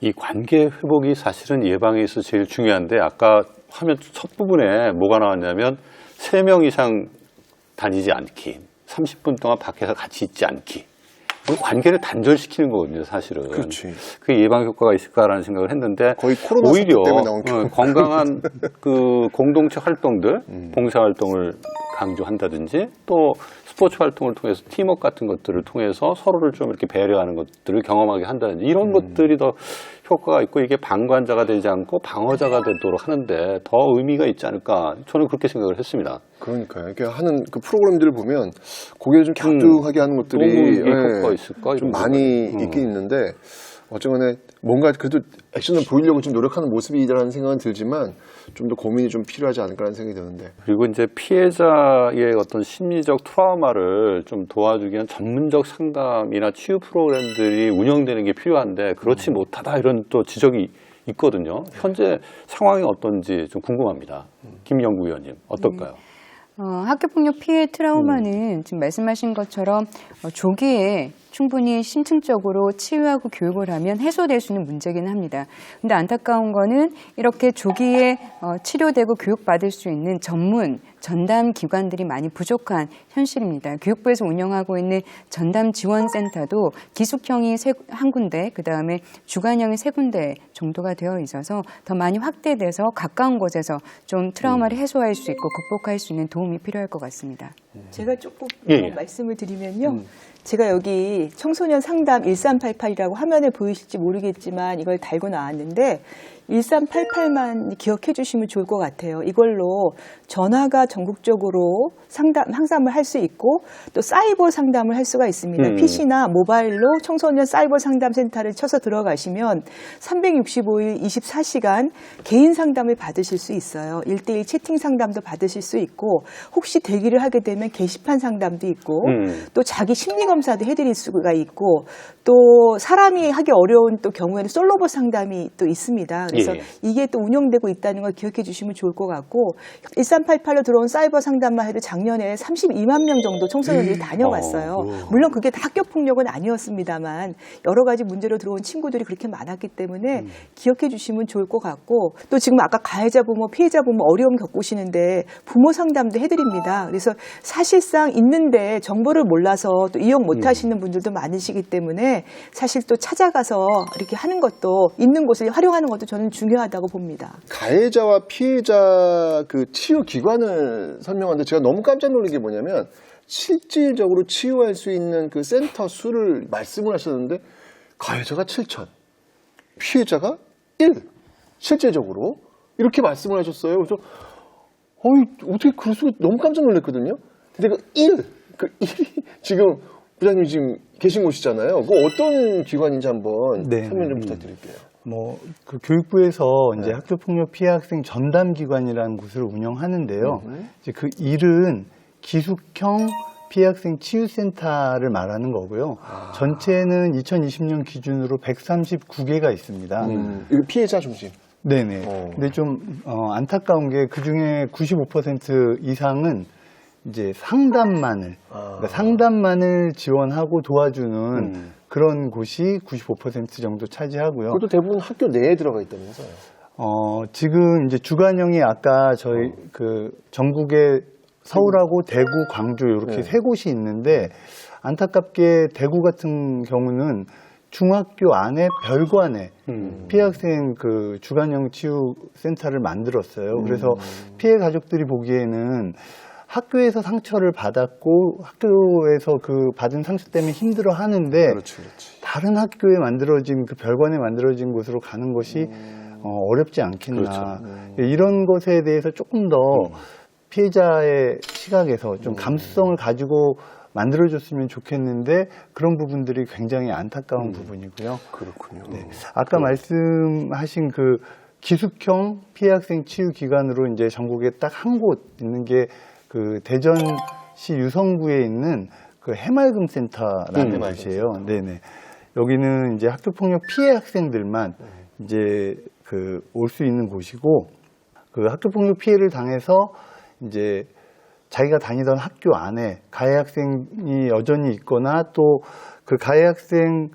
이 관계 회복이 사실은 예방에 있어서 제일 중요한데 아까 화면 첫 부분에 뭐가 나왔냐면 3명 이상 다니지 않기, 30분 동안 밖에서 같이 있지 않기. 관계를 단절시키는 거거든요, 사실은. 그렇지. 그게 예방 효과가 있을까라는 생각을 했는데 거의 코로나 오히려 사태 때문에 나온 경우. 건강한 그 공동체 활동들, 봉사 활동을 강조한다든지 또 스포츠 활동을 통해서 팀워크 같은 것들을 통해서 서로를 좀 이렇게 배려하는 것들을 경험하게 한다든지 이런 것들이 더 효과가 있고 이게 방관자가 되지 않고 방어자가 되도록 하는데 더 의미가 있지 않을까 저는 그렇게 생각을 했습니다. 그러니까요. 이렇게 하는 그 프로그램들을 보면 고개를 좀 갸우뚱하게 하는 것들이 너무 이게 효과가 있을까? 좀 이런 많이 생각이. 있긴 있는데 어쨌거나 뭔가 그래도 액션을 보이려고 좀 노력하는 모습이라는 생각은 들지만 좀 더 고민이 좀 필요하지 않을까라는 생각이 드는데. 그리고 이제 피해자의 어떤 심리적 트라우마를 좀 도와주기 위한 전문적 상담이나 치유 프로그램들이 운영되는 게 필요한데 그렇지 못하다 이런 또 지적이 있거든요. 현재 상황이 어떤지 좀 궁금합니다. 김영구 의원님 어떨까요? 학교폭력 피해 트라우마는 지금 말씀하신 것처럼 조기에 충분히 심층적으로 치유하고 교육을 하면 해소될 수 있는 문제긴 합니다. 근데 안타까운 거는 이렇게 조기에 치료되고 교육받을 수 있는 전담 기관들이 많이 부족한 현실입니다. 교육부에서 운영하고 있는 전담 지원센터도 기숙형이 한 군데, 그 다음에 주간형이 3군데 정도가 되어 있어서 더 많이 확대돼서 가까운 곳에서 좀 트라우마를 해소할 수 있고 극복할 수 있는 도움이 필요할 것 같습니다. 제가 조금 예. 말씀을 드리면요. 제가 여기 청소년 상담 1388이라고 화면에 보이실지 모르겠지만 이걸 달고 나왔는데 1388만 기억해 주시면 좋을 것 같아요. 이걸로 전화가 전국적으로 상담을 할 수 있고 또 사이버 상담을 할 수가 있습니다. PC나 모바일로 청소년 사이버 상담센터를 쳐서 들어가시면 365일 24시간 개인 상담을 받으실 수 있어요. 1:1 채팅 상담도 받으실 수 있고 혹시 대기를 하게 되면 게시판 상담도 있고 또 자기 심리검사도 해드릴 수가 있고 또 사람이 하기 어려운 또 경우에는 솔로버 상담이 또 있습니다. 그래서 이게 또 운영되고 있다는 걸 기억해 주시면 좋을 것 같고 1388로 들어온 사이버 상담만 해도 작년에 32만 명 정도 청소년들이 다녀왔어요. 물론 그게 다 학교폭력은 아니었습니다만 여러 가지 문제로 들어온 친구들이 그렇게 많았기 때문에 기억해 주시면 좋을 것 같고 또 지금 아까 가해자 부모, 피해자 부모 어려움 겪으시는데 부모 상담도 해드립니다. 그래서 사실상 있는데 정보를 몰라서 또 이용 못 하시는 분들도 많으시기 때문에 사실 또 찾아가서 이렇게 하는 것도 있는 곳을 활용하는 것도 저는 중요하다고 봅니다. 가해자와 피해자 그 치유 기관을 설명하는데 제가 너무 깜짝 놀란 게 뭐냐면 실질적으로 치유할 수 있는 그 센터 수를 말씀을 하셨는데 가해자가 7,000, 피해자가 1, 실제적으로 이렇게 말씀을 하셨어요. 그래서 어떻게 그럴 수가 너무 깜짝 놀랐거든요. 근데 그 1이 지금 부장님 지금 계신 곳이잖아요. 그 어떤 기관인지 한번 설명 좀 부탁드릴게요. 그 교육부에서 이제 학교폭력 피해 학생 전담기관이라는 곳을 운영하는데요. 이제 그 일은 기숙형 피해 학생 치유센터를 말하는 거고요. 전체는 2020년 기준으로 139개가 있습니다. 이거 피해자 중심. 네네. 근데 좀 안타까운 게 그 중에 95% 이상은 이제 상담만을 그러니까 상담만을 지원하고 도와주는 그런 곳이 95% 정도 차지하고요. 그것도 대부분 학교 내에 들어가 있다면서요? 지금 이제 주간형이 아까 저희 그 전국에 서울하고 대구, 광주 이렇게 3곳이 있는데 안타깝게 대구 같은 경우는 중학교 안에 별관에 피해 학생 그 주간형 치유 센터를 만들었어요. 그래서 피해 가족들이 보기에는 학교에서 상처를 받았고 학교에서 그 받은 상처 때문에 힘들어 하는데 그렇지. 다른 학교에 만들어진 그 별관에 만들어진 곳으로 가는 것이 어렵지 않겠나. 이런 것에 대해서 조금 더 피해자의 시각에서 좀 감수성을 가지고 만들어줬으면 좋겠는데 그런 부분들이 굉장히 안타까운 부분이고요. 그렇군요. 네. 아까 말씀하신 그 기숙형 피해 학생 치유 기관으로 이제 전국에 딱 한 곳 있는 게 그 대전시 유성구에 있는 그 해맑음 센터라는 곳이에요. 네네. 여기는 이제 학교폭력 피해 학생들만 이제 그 올 수 있는 곳이고 그 학교폭력 피해를 당해서 이제 자기가 다니던 학교 안에 가해 학생이 여전히 있거나 또 그 가해 학생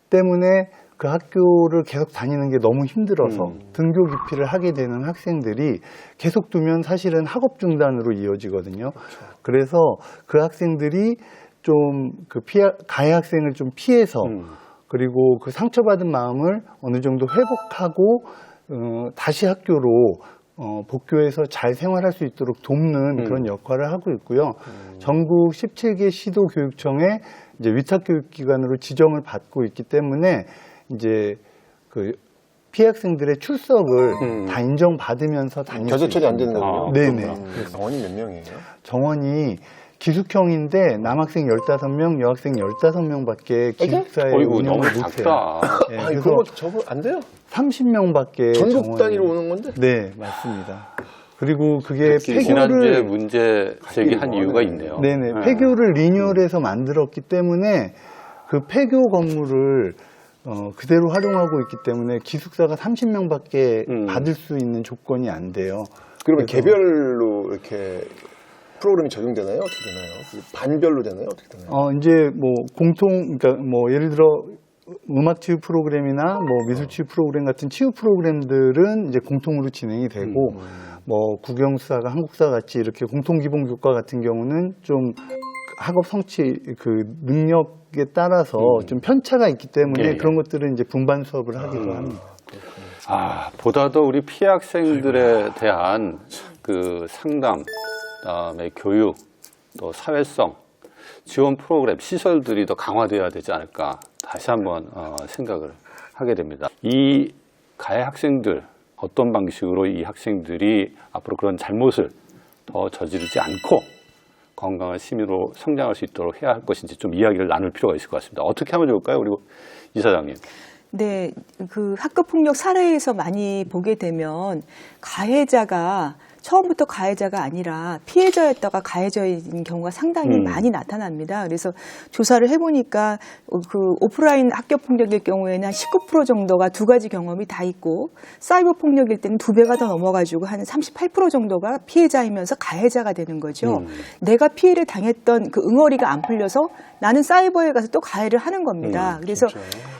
때문에 그 학교를 계속 다니는 게 너무 힘들어서 등교 기피를 하게 되는 학생들이 계속 두면 사실은 학업 중단으로 이어지거든요. 그래서 그 학생들이 좀 그 가해 학생을 좀 피해서 그리고 그 상처받은 마음을 어느 정도 회복하고 다시 학교로 복교해서 잘 생활할 수 있도록 돕는 그런 역할을 하고 있고요. 전국 17개 시도 교육청에 이제 위탁교육기관으로 지정을 받고 있기 때문에 이제 그 피해 학생들의 출석을 다 인정받으면서 다닐 수 겨자 처리 안 되는 있습니다. 거군요. 네네. 정원이 몇 명이에요? 정원이 기숙형인데 남학생 15명, 여학생 15명밖에 기숙사에 어이구, 운영을 너무 못해요. 작다. 네, 아니, 그래서 그런 거 저거 안 돼요? 30명밖에 전국 단위로 오는 건데? 네, 맞습니다. 그리고 그게 지난주에 폐교를 문제 제기한 바뀌는 이유가 거네. 있네요. 네네 폐교를 리뉴얼해서 만들었기 때문에 그 폐교 건물을 그대로 활용하고 있기 때문에 기숙사가 30명밖에 받을 수 있는 조건이 안 돼요. 그러면 그래서- 개별로 이렇게 프로그램이 적용되나요? 어떻게 되나요? 반별로 되나요? 어떻게 되나요? 이제 뭐 그러니까 뭐 예를 들어 음악 치유 프로그램이나 뭐 미술 치유 프로그램 같은 치유 프로그램들은 이제 공통으로 진행이 되고 뭐 국영수사가 한국사 같이 이렇게 공통 기본 교과 같은 경우는 좀 학업 성취 그 능력에 따라서 좀 편차가 있기 때문에 예, 예. 그런 것들은 이제 분반 수업을 하기도 합니다. 보다도 우리 피해 학생들에 대한 그 상담, 그다음에 교육, 또 사회성, 지원 프로그램, 시설들이 더 강화돼야 되지 않을까 다시 한번 생각을 하게 됩니다. 이 가해 학생들, 어떤 방식으로 이 학생들이 앞으로 그런 잘못을 더 저지르지 않고 건강한 시민으로 성장할 수 있도록 해야 할 것인지 좀 이야기를 나눌 필요가 있을 것 같습니다. 어떻게 하면 좋을까요? 그리고 이사장님. 네, 그 학교폭력 사례에서 많이 보게 되면 가해자가 처음부터 가해자가 아니라 피해자였다가 가해자인 경우가 상당히 많이 나타납니다. 그래서 조사를 해보니까 그 오프라인 학교 폭력일 경우에는 한 19% 정도가 두 가지 경험이 다 있고 사이버 폭력일 때는 2배가 더 넘어가지고 한 38% 정도가 피해자이면서 가해자가 되는 거죠. 내가 피해를 당했던 그 응어리가 안 풀려서 나는 사이버에 가서 또 가해를 하는 겁니다. 그래서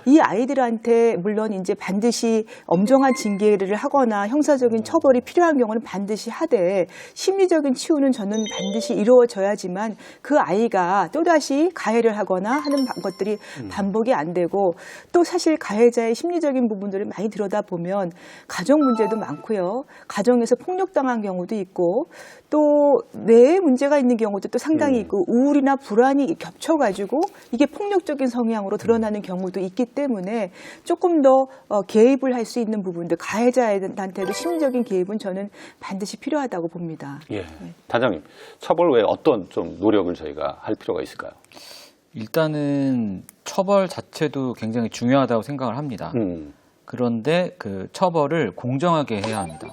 이 아이들한테 물론 이제 반드시 엄정한 징계를 하거나 형사적인 처벌이 필요한 경우는 반드시 하되 심리적인 치유는 저는 반드시 이루어져야지만 그 아이가 또다시 가해를 하거나 하는 것들이 반복이 안 되고 또 사실 가해자의 심리적인 부분들을 많이 들여다보면 가정 문제도 많고요. 가정에서 폭력당한 경우도 있고 또 뇌에 문제가 있는 경우도 또 상당히 있고 우울이나 불안이 겹쳐가지고 이게 폭력적인 성향으로 드러나는 경우도 있기 때문에 조금 더 개입을 할 수 있는 부분들 가해자한테도 심리적인 개입은 저는 반드시 필요하다고 봅니다. 예. 단장님, 처벌 외에 어떤 좀 노력을 저희가 할 필요가 있을까요? 일단은 처벌 자체도 굉장히 중요하다고 생각을 합니다. 그런데 그 처벌을 공정하게 해야 합니다.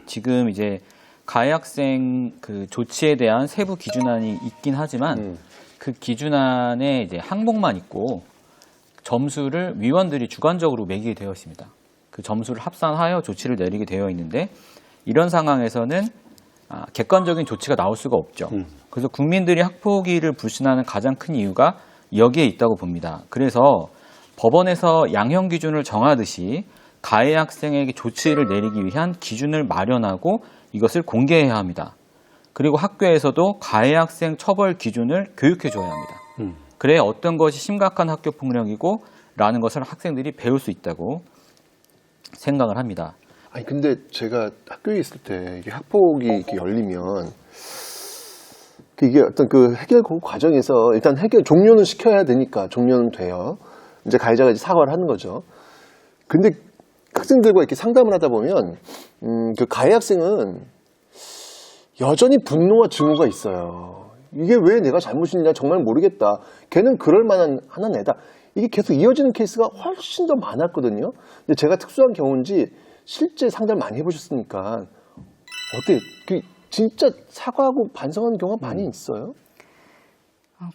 지금 이제 가해 학생 그 조치에 대한 세부 기준안이 있긴 하지만 그 기준안에 이제 항목만 있고 점수를 위원들이 주관적으로 매기게 되어 있습니다. 그 점수를 합산하여 조치를 내리게 되어 있는데 이런 상황에서는 객관적인 조치가 나올 수가 없죠. 그래서 국민들이 학폭위를 불신하는 가장 큰 이유가 여기에 있다고 봅니다. 그래서 법원에서 양형 기준을 정하듯이 가해 학생에게 조치를 내리기 위한 기준을 마련하고 이것을 공개해야 합니다. 그리고 학교에서도 가해 학생 처벌 기준을 교육해 줘야 합니다. 그래야 어떤 것이 심각한 학교 폭력이고 라는 것을 학생들이 배울 수 있다고 생각을 합니다. 아니 근데 제가 학교에 있을 때 이게 학폭이 이렇게 열리면 이게 어떤 그 해결 과정에서 일단 해결 종료는 시켜야 되니까 종료는 돼요. 이제 가해자가 이제 사과를 하는 거죠. 근데 학생들과 이렇게 상담을 하다 보면 그 가해 학생은 여전히 분노와 증오가 있어요. 이게 왜 내가 잘못이냐 정말 모르겠다. 걔는 그럴 만한 하는 애다. 이게 계속 이어지는 케이스가 훨씬 더 많았거든요. 근데 제가 특수한 경우인지 실제 상담을 많이 해보셨으니까 어때? 그 진짜 사과하고 반성하는 경우가 많이 있어요?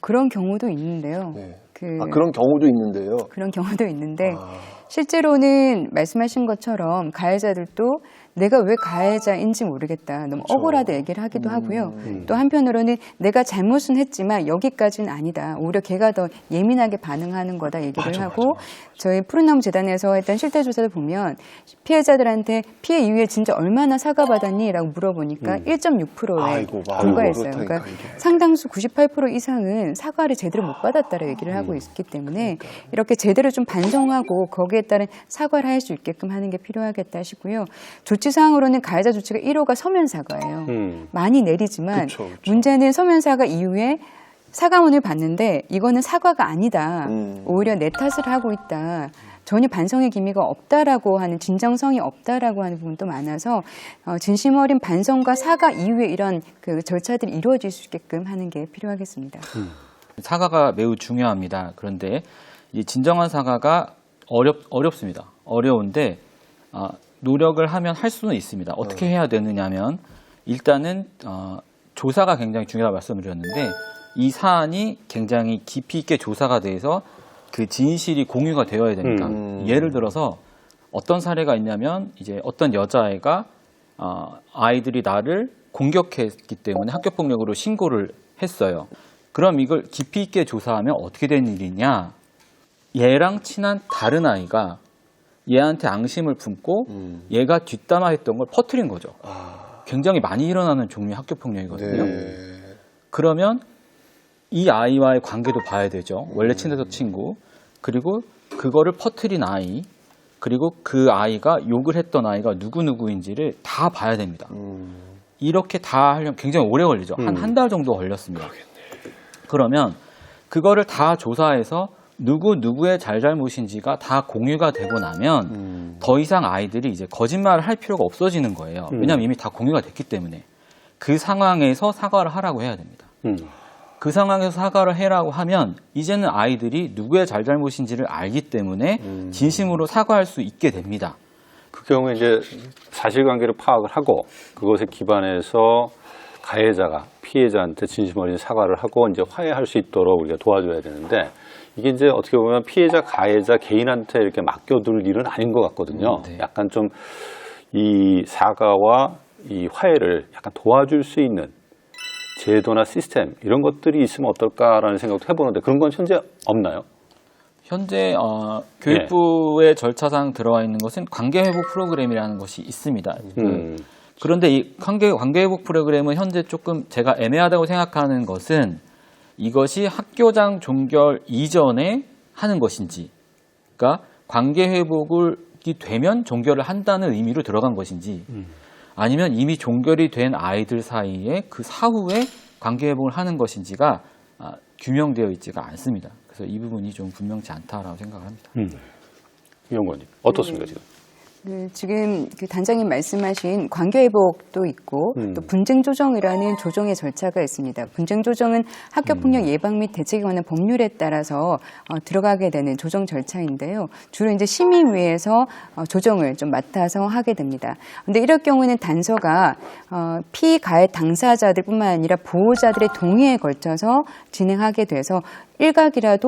그런 경우도 있는데요. 네. 그 그런 경우도 있는데요. 그런 경우도 있는데 실제로는 말씀하신 것처럼 가해자들도 내가 왜 가해자인지 모르겠다. 너무 억울하다 얘기를 하기도 하고요. 또 한편으로는 내가 잘못은 했지만 여기까지는 아니다. 오히려 걔가 더 예민하게 반응하는 거다 얘기를 하고 저희 푸른나무 재단에서 했던 실태조사를 보면 피해자들한테 피해 이후에 진짜 얼마나 사과받았니? 라고 물어보니까 1.6%에 아이고, 불과했어요. 그렇다니까, 그러니까 이게. 상당수 98% 이상은 사과를 제대로 못 받았다고 얘기를 하고 있기 때문에 이렇게 제대로 좀 반성하고 거기에 따른 사과를 할 수 있게끔 하는 게 필요하겠다 싶고요. 조치사항으로는 가해자 조치가 1호가 서면 사과예요. 많이 내리지만 그쵸, 그쵸. 문제는 서면 사과 이후에 사과문을 봤는데 이거는 사과가 아니다. 오히려 내 탓을 하고 있다. 전혀 반성의 기미가 없다라고 하는 진정성이 없다라고 하는 부분도 많아서 진심 어린 반성과 사과 이후에 이런 그 절차들이 이루어질 수 있게끔 하는 게 필요하겠습니다. 사과가 매우 중요합니다. 그런데 이 진정한 사과가 어렵습니다. 어려운데 노력을 하면 할 수는 있습니다. 어떻게 해야 되느냐면 일단은 조사가 굉장히 중요하다고 말씀드렸는데 이 사안이 굉장히 깊이 있게 조사가 돼서 그 진실이 공유가 되어야 됩니다. 예를 들어서 어떤 사례가 있냐면 이제 어떤 여자애가 아이들이 나를 공격했기 때문에 학교폭력으로 신고를 했어요. 그럼 이걸 깊이 있게 조사하면 어떻게 된 일이냐? 얘랑 친한 다른 아이가 얘한테 앙심을 품고 얘가 뒷담화했던 걸 퍼뜨린 거죠. 굉장히 많이 일어나는 종류의 학교폭력이거든요. 네. 그러면 이 아이와의 관계도 봐야 되죠. 원래 친해서 친구. 그리고 그거를 퍼뜨린 아이. 그리고 그 아이가 욕을 했던 아이가 누구누구인지를 다 봐야 됩니다. 이렇게 다 하려면 굉장히 오래 걸리죠. 한 달 정도 걸렸습니다. 그러면 그거를 다 조사해서 누구의 잘잘못인지가 다 공유가 되고 나면 더 이상 아이들이 이제 거짓말을 할 필요가 없어지는 거예요. 왜냐하면 이미 다 공유가 됐기 때문에. 그 상황에서 사과를 하라고 해야 됩니다. 그 상황에서 사과를 해라고 하면 이제는 아이들이 누구의 잘잘못인지를 알기 때문에 진심으로 사과할 수 있게 됩니다. 그 경우에 이제 사실관계를 파악을 하고 그것에 기반해서 가해자가 피해자한테 진심 어린 사과를 하고 이제 화해할 수 있도록 우리가 도와줘야 되는데 이게 이제 어떻게 보면 피해자, 가해자 개인한테 이렇게 맡겨둘 일은 아닌 것 같거든요. 네. 약간 좀 이 사과와 이 화해를 약간 도와줄 수 있는 제도나 시스템 이런 것들이 있으면 어떨까라는 생각도 해보는데 그런 건 현재 없나요? 현재 교육부의 절차상 들어와 있는 것은 관계회복 프로그램이라는 것이 있습니다. 그런데 이 관계회복 프로그램은 현재 조금 제가 애매하다고 생각하는 것은 이것이 학교장 종결 이전에 하는 것인지, 그러니까 관계회복이 되면 종결을 한다는 의미로 들어간 것인지, 아니면 이미 종결이 된 아이들 사이에 그 사후에 관계회복을 하는 것인지가 규명되어 있지가 않습니다. 그래서 이 부분이 좀 분명치 않다라고 생각을 합니다. 이 연구원님 어떻습니까 지금? 네, 지금 그 단장님 말씀하신 관계회복도 있고 또 분쟁조정이라는 조정의 절차가 있습니다. 분쟁조정은 학교폭력 예방 및 대책에 관한 법률에 따라서 들어가게 되는 조정 절차인데요. 주로 이제 심의위에서 조정을 좀 맡아서 하게 됩니다. 그런데 이럴 경우에는 단서가 피가해 당사자들뿐만 아니라 보호자들의 동의에 걸쳐서 진행하게 돼서 일각이라도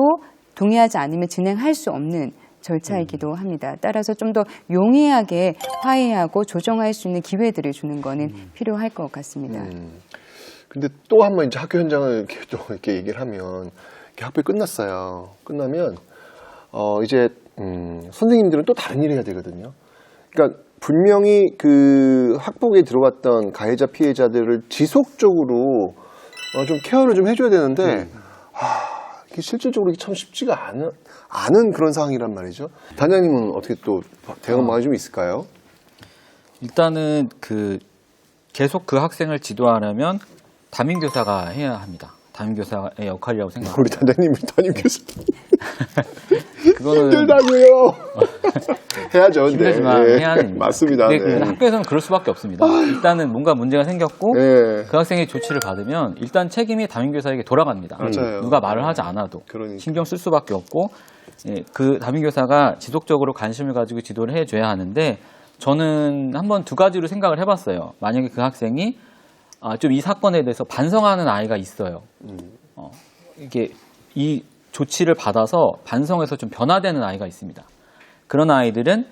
동의하지 않으면 진행할 수 없는 절차이기도 합니다. 따라서 좀 더 용이하게 화해하고 조정할 수 있는 기회들을 주는 거는 필요할 것 같습니다. 근데 또 한 번 이제 학교 현장을 이렇게 또 이렇게 얘기를 하면 이렇게 학교에 끝났어요. 끝나면 이제 선생님들은 또 다른 일을 해야 되거든요. 그러니까 분명히 그 학폭에 들어갔던 가해자 피해자들을 지속적으로 좀 케어를 좀 해줘야 되는데 이게 실질적으로 참 쉽지가 않은 그런 상황이란 말이죠. 단장님은 어떻게 또 대응방안이 좀 있을까요? 일단은 계속 그 학생을 지도하려면 담임교사가 해야 합니다. 담임교사의 역할이라고 생각합니다. 우리 단장님이 담임교사 그거는 힘들다고요. 해야죠. 근데. 힘들지만 네. 해야 됩니다. 맞습니다. 근데 네. 학교에서는 그럴 수밖에 없습니다. 일단은 뭔가 문제가 생겼고 네. 그 학생이 조치를 받으면 일단 책임이 담임교사에게 돌아갑니다. 맞아요. 누가 말을 하지 않아도 그러니까. 신경 쓸 수밖에 없고 그 담임교사가 지속적으로 관심을 가지고 지도를 해줘야 하는데 저는 한번 두 가지로 생각을 해봤어요. 만약에 그 학생이 좀 이 사건에 대해서 반성하는 아이가 있어요. 이게 이 조치를 받아서 반성해서 좀 변화되는 아이가 있습니다. 그런 아이들은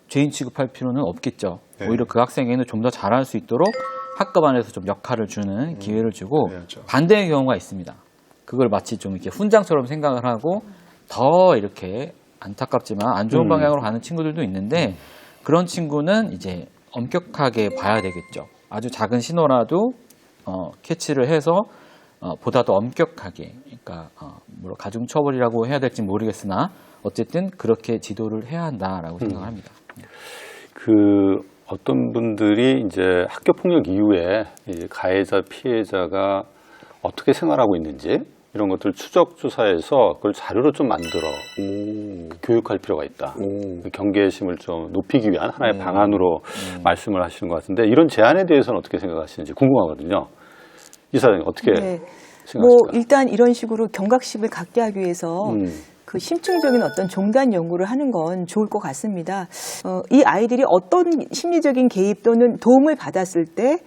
죄인 취급할 필요는 없겠죠. 네. 오히려 그 학생에는 좀 더 잘할 수 있도록 학급 안에서 좀 역할을 주는 기회를 주고 그래야죠. 반대의 경우가 있습니다. 그걸 마치 좀 이렇게 훈장처럼 생각을 하고 더 이렇게 안타깝지만 안 좋은 방향으로 가는 친구들도 있는데 그런 친구는 이제 엄격하게 봐야 되겠죠. 아주 작은 신호라도 캐치를 해서 보다 더 엄격하게, 그러니까 뭐 가중 처벌이라고 해야 될지 모르겠으나 어쨌든 그렇게 지도를 해야 한다라고 생각을 합니다. 어떤 분들이 이제 학교 폭력 이후에 이제 가해자, 피해자가 어떻게 생활하고 있는지 이런 것들 추적 조사해서 그걸 자료로 좀 만들어 교육할 필요가 있다. 그 경계심을 좀 높이기 위한 하나의 방안으로 말씀을 하시는 것 같은데 이런 제안에 대해서는 어떻게 생각하시는지 궁금하거든요. 이사장님 어떻게 네. 생각하십니까? 뭐 일단 이런 식으로 경각심을 갖게 하기 위해서 그 심층적인 어떤 종단 연구를 하는 건 좋을 것 같습니다. 이 아이들이 어떤 심리적인 개입 또는 도움을 받았을 때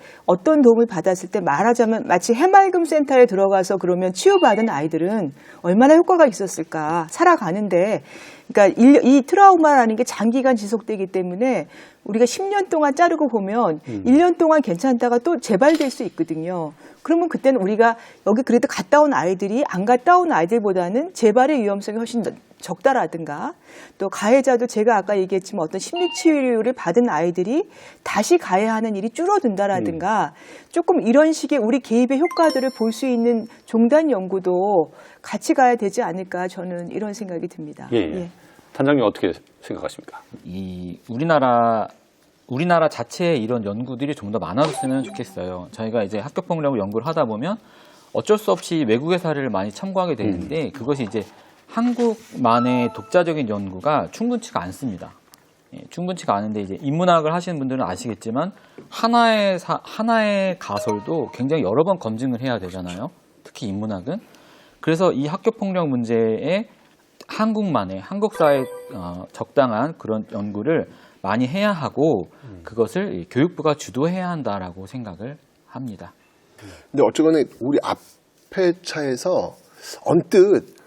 말하자면 마치 해맑음 센터에 들어가서 그러면 치유받은 아이들은 얼마나 효과가 있었을까 살아가는데 그러니까 이 트라우마라는 게 장기간 지속되기 때문에 우리가 10년 동안 자르고 보면 1년 동안 괜찮다가 또 재발될 수 있거든요. 그러면 그때는 우리가 여기 그래도 갔다 온 아이들이 안 갔다 온 아이들보다는 재발의 위험성이 훨씬 적다라든가 또 가해자도 제가 아까 얘기했지만 어떤 심리치유를 받은 아이들이 다시 가해하는 일이 줄어든다라든가 조금 이런 식의 우리 개입의 효과들을 볼 수 있는 종단 연구도 같이 가야 되지 않을까 저는 이런 생각이 듭니다. 예. 단장님 어떻게 생각하십니까? 이 우리나라 자체에 이런 연구들이 좀 더 많아졌으면 좋겠어요. 저희가 이제 학교 폭력을 연구를 하다 보면 어쩔 수 없이 외국의 사례를 많이 참고하게 되는데 그것이 이제 한국만의 독자적인 연구가 충분치가 않습니다. 충분치가 않은데 이제 인문학을 하시는 분들은 아시겠지만 하나의 가설도 굉장히 여러 번 검증을 해야 되잖아요. 특히 인문학은. 그래서 이 학교 폭력 문제에 한국 사회에 적당한 그런 연구를 많이 해야 하고 그것을 교육부가 주도해야 한다라고 생각을 합니다. 근데 어쨌거나 우리 앞에 차에서 언뜻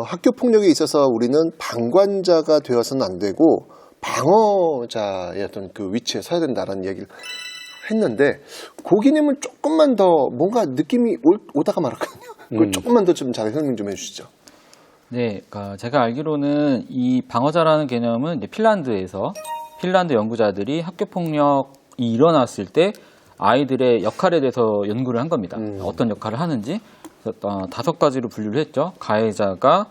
학교 폭력에 있어서 우리는 방관자가 되어서는 안 되고 방어자의 어떤 그 위치에 서야 된다라는 얘기를 했는데 고기님은 조금만 더 뭔가 느낌이 오다가 말았거든요. 그걸 조금만 더 좀 잘 설명 좀 해주시죠. 네, 그러니까 제가 알기로는 이 방어자라는 개념은 이제 핀란드 연구자들이 학교 폭력이 일어났을 때 아이들의 역할에 대해서 연구를 한 겁니다. 어떤 역할을 하는지 5가지로 분류를 했죠. 가해자가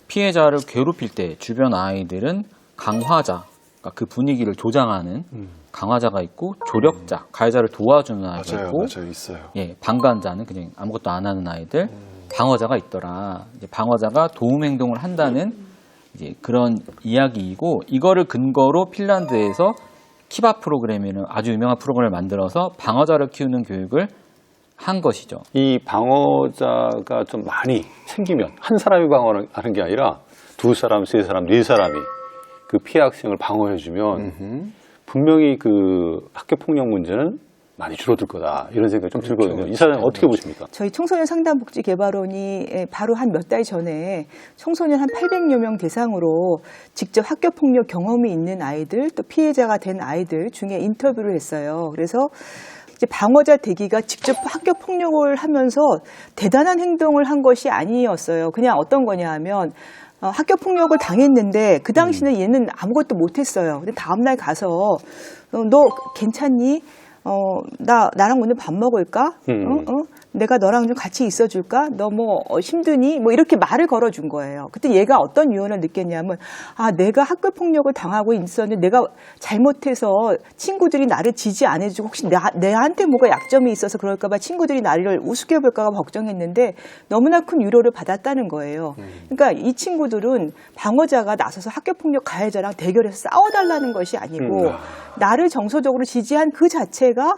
피해자를 괴롭힐 때 주변 아이들은 강화자, 그러니까 그 분위기를 조장하는 강화자가 있고 조력자, 가해자를 도와주는 아이가 있고 맞아요, 있어요. 예, 방관자는 그냥 아무것도 안 하는 아이들, 방어자가 있더라. 이제 방어자가 도움 행동을 한다는 이제 그런 이야기이고 이거를 근거로 핀란드에서 키바 프로그램이라는 아주 유명한 프로그램을 만들어서 방어자를 키우는 교육을 한 것이죠. 이 방어자가 좀 많이 생기면 한 사람이 방어하는 게 아니라 2사람, 3사람, 4사람이 그 피해 학생을 방어해주면 분명히 그 학교 폭력 문제는 많이 줄어들 거다 이런 생각이 좀 들거든요. 이 사람 어떻게 보십니까? 저희 청소년 상담복지개발원이 바로 한 몇 달 전에 청소년 한 800여 명 대상으로 직접 학교 폭력 경험이 있는 아이들 또 피해자가 된 아이들 중에 인터뷰를 했어요. 그래서 이제 방어자 대기가 직접 학교 폭력을 하면서 대단한 행동을 한 것이 아니었어요. 그냥 어떤 거냐 하면 학교 폭력을 당했는데 그 당시는 얘는 아무것도 못했어요. 근데 다음날 가서 너 괜찮니? 나랑 오늘 밥 먹을까? 내가 너랑 좀 같이 있어줄까? 너 뭐 힘드니? 뭐 이렇게 말을 걸어준 거예요. 그때 얘가 어떤 유언을 느꼈냐면 내가 학교 폭력을 당하고 있었는데 내가 잘못해서 친구들이 나를 지지 안 해주고 혹시 내한테 뭐가 약점이 있어서 그럴까 봐 친구들이 나를 우습게 볼까 봐 걱정했는데 너무나 큰 위로를 받았다는 거예요. 그러니까 이 친구들은 방어자가 나서서 학교 폭력 가해자랑 대결해서 싸워달라는 것이 아니고 나를 정서적으로 지지한 그 자체가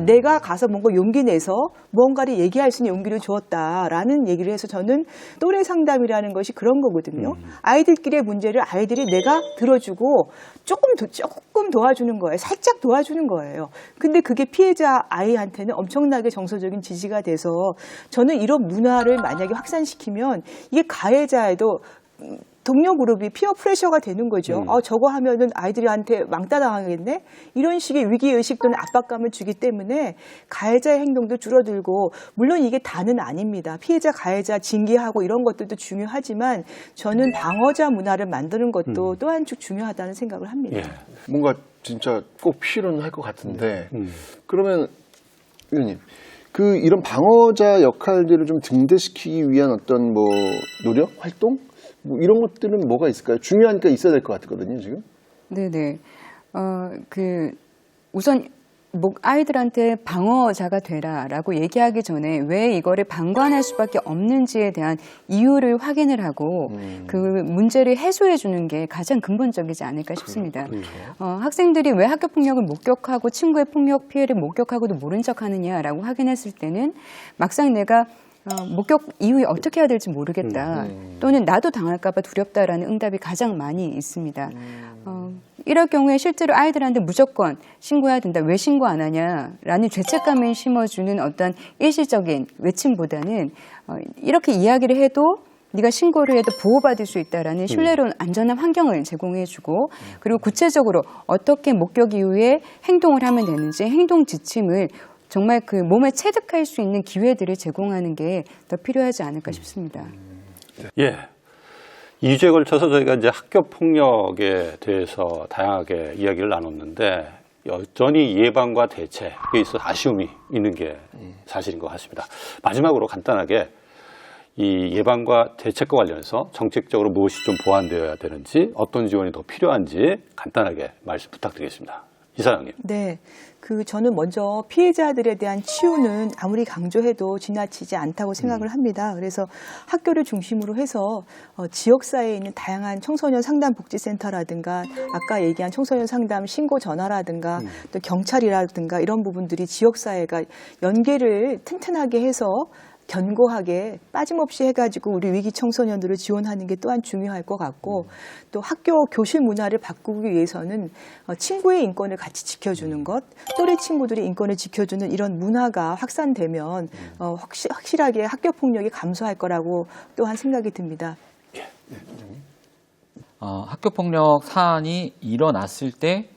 내가 가서 뭔가 용기 내서 무언가를 얘기할 수 있는 용기를 주었다라는 얘기를 해서 저는 또래 상담이라는 것이 그런 거거든요. 아이들끼리의 문제를 아이들이 내가 들어주고 조금 도와주는 거예요. 살짝 도와주는 거예요. 근데 그게 피해자 아이한테는 엄청나게 정서적인 지지가 돼서 저는 이런 문화를 만약에 확산시키면 이게 가해자에도 동료 그룹이 피어 프레셔가 되는 거죠. 저거 하면은 아이들한테 왕따 당하겠네? 이런 식의 위기의식 또는 압박감을 주기 때문에 가해자의 행동도 줄어들고, 물론 이게 다는 아닙니다. 피해자, 가해자 징계하고 이런 것들도 중요하지만 저는 방어자 문화를 만드는 것도 또 한 축 중요하다는 생각을 합니다. 예. 뭔가 진짜 꼭 필요는 할 것 같은데 그러면 위원님 이런 방어자 역할들을 좀 증대시키기 위한 어떤 뭐 노력, 활동 뭐 이런 것들은 뭐가 있을까요? 중요하니까 있어야 될 것 같거든요, 지금. 네네. 우선 아이들한테 방어자가 되라라고 얘기하기 전에 왜 이거를 방관할 수밖에 없는지에 대한 이유를 확인을 하고 그 문제를 해소해 주는 게 가장 근본적이지 않을까 싶습니다. 학생들이 왜 학교 폭력을 목격하고 친구의 폭력 피해를 목격하고도 모른 척하느냐라고 확인했을 때는 막상 내가 목격 이후에 어떻게 해야 될지 모르겠다. 또는 나도 당할까 봐 두렵다라는 응답이 가장 많이 있습니다. 이럴 경우에 실제로 아이들한테 무조건 신고해야 된다. 왜 신고 안 하냐라는 죄책감을 심어주는 어떤 일시적인 외침보다는 이렇게 이야기를 해도 네가 신고를 해도 보호받을 수 있다라는 신뢰로운 안전한 환경을 제공해주고, 그리고 구체적으로 어떻게 목격 이후에 행동을 하면 되는지 행동 지침을 정말 그 몸에 체득할 수 있는 기회들을 제공하는 게 더 필요하지 않을까 싶습니다. 예. 2주에 걸쳐서 저희가 이제 학교 폭력에 대해서 다양하게 이야기를 나눴는데 여전히 예방과 대책에 있어 아쉬움이 있는 게 사실인 것 같습니다. 마지막으로 간단하게 이 예방과 대책과 관련해서 정책적으로 무엇이 좀 보완되어야 되는지, 어떤 지원이 더 필요한지 간단하게 말씀 부탁드리겠습니다. 이사장님. 네. 저는 먼저 피해자들에 대한 치유는 아무리 강조해도 지나치지 않다고 생각을 합니다. 그래서 학교를 중심으로 해서 지역사회에 있는 다양한 청소년 상담 복지센터라든가 아까 얘기한 청소년 상담 신고 전화라든가 또 경찰이라든가 이런 부분들이 지역사회가 연계를 튼튼하게 해서 견고하게 빠짐없이 해가지고 우리 위기 청소년들을 지원하는 게 또한 중요할 것 같고, 또 학교 교실 문화를 바꾸기 위해서는 친구의 인권을 같이 지켜주는 것, 또래 친구들의 인권을 지켜주는 이런 문화가 확산되면 확실하게 학교 폭력이 감소할 거라고 또한 생각이 듭니다. 학교 폭력 사안이 일어났을 때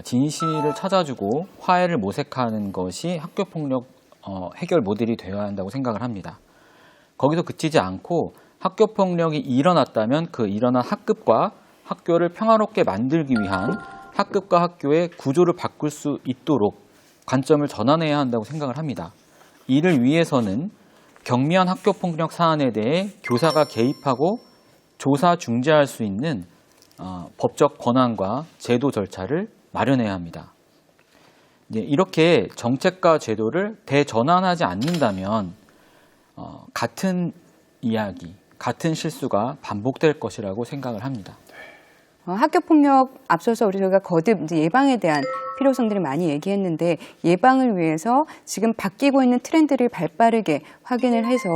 진실을 찾아주고 화해를 모색하는 것이 학교 폭력 해결 모델이 되어야 한다고 생각을 합니다. 거기서 그치지 않고 학교 폭력이 일어났다면 그 일어난 학급과 학교를 평화롭게 만들기 위한 학급과 학교의 구조를 바꿀 수 있도록 관점을 전환해야 한다고 생각을 합니다. 이를 위해서는 경미한 학교 폭력 사안에 대해 교사가 개입하고 조사 중재할 수 있는 법적 권한과 제도 절차를 마련해야 합니다. 이렇게 정책과 제도를 대전환하지 않는다면 같은 이야기, 같은 실수가 반복될 것이라고 생각을 합니다. 학교 폭력 앞서서 우리가 거듭 이제 예방에 대한 필요성들을 많이 얘기했는데, 예방을 위해서 지금 바뀌고 있는 트렌드를 발빠르게 확인을 해서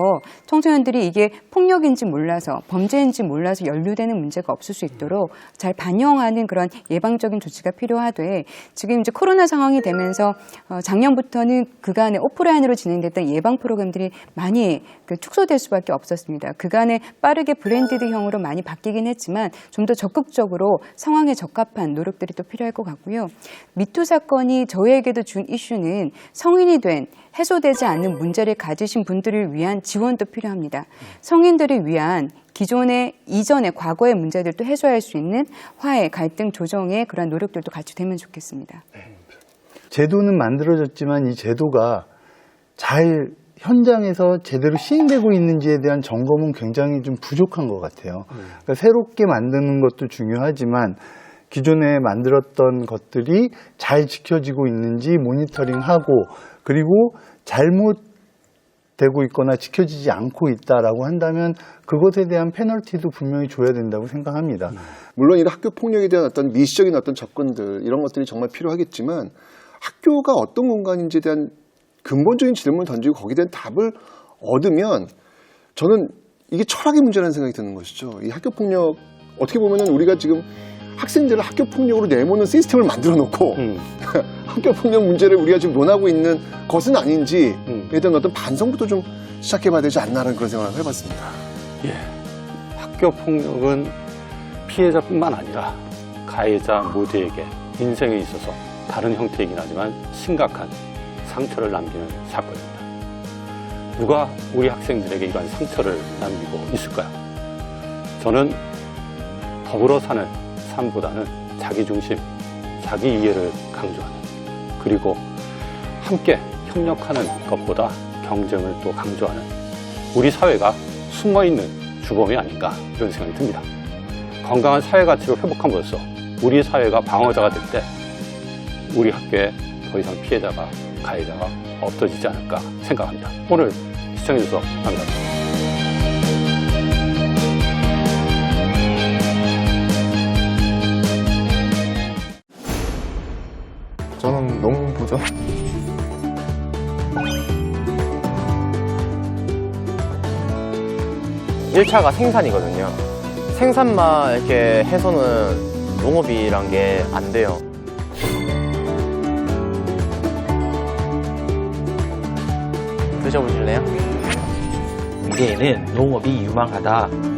청소년들이 이게 폭력인지 몰라서 범죄인지 몰라서 연루되는 문제가 없을 수 있도록 잘 반영하는 그런 예방적인 조치가 필요하되, 지금 이제 코로나 상황이 되면서 작년부터는 그간에 오프라인으로 진행됐던 예방 프로그램들이 많이 축소될 수밖에 없었습니다. 그간에 빠르게 브랜디드형으로 많이 바뀌긴 했지만 좀 더 적극적으로 상황에 적합한 노력들이 또 필요할 것 같고요. 미투 사건이 저희에게도 준 이슈는 성인이 된 해소되지 않는 문제를 가지신 분들을 위한 지원도 필요합니다. 성인들을 위한 기존의 이전의 과거의 문제들도 해소할 수 있는 화해, 갈등 조정의 그런 노력들도 같이 되면 좋겠습니다. 제도는 만들어졌지만 이 제도가 잘 현장에서 제대로 시행되고 있는지에 대한 점검은 굉장히 좀 부족한 것 같아요. 그러니까 새롭게 만드는 것도 중요하지만 기존에 만들었던 것들이 잘 지켜지고 있는지 모니터링하고, 그리고 잘못되고 있거나 지켜지지 않고 있다라고 한다면 그것에 대한 페널티도 분명히 줘야 된다고 생각합니다. 물론 이 학교 폭력에 대한 어떤 미시적인 어떤 접근들 이런 것들이 정말 필요하겠지만, 학교가 어떤 공간인지에 대한 근본적인 질문을 던지고 거기에 대한 답을 얻으면 저는 이게 철학의 문제라는 생각이 드는 것이죠. 이 학교 폭력, 어떻게 보면은 우리가 지금 학생들을 학교 폭력으로 내모는 시스템을 만들어 놓고 학교 폭력 문제를 우리가 지금 논하고 있는 것은 아닌지에 대한 어떤 반성부터 좀 시작해 봐야 되지 않나라는 그런 생각을 해봤습니다. 예. 학교 폭력은 피해자뿐만 아니라 가해자 모두에게 인생에 있어서 다른 형태이긴 하지만 심각한 상처를 남기는 사건입니다. 누가 우리 학생들에게 이러한 상처를 남기고 있을까요? 저는 더불어 사는 삶보다는 자기중심, 자기 이해를 강조하는, 그리고 함께 협력하는 것보다 경쟁을 또 강조하는 우리 사회가 숨어있는 주범이 아닌가 이런 생각이 듭니다. 건강한 사회 가치를 회복함으로써 우리 사회가 방어자가 될 때 우리 학교에 더 이상 피해자가, 가해자가 없어지지 않을까 생각합니다. 오늘 시청해주셔서 감사합니다. 저는 너무 보죠. 일차가 생산이거든요. 생산만 이렇게 해서는 농업이란 게 안 돼요. 드셔보실래요? 미래에는 농업이 유망하다.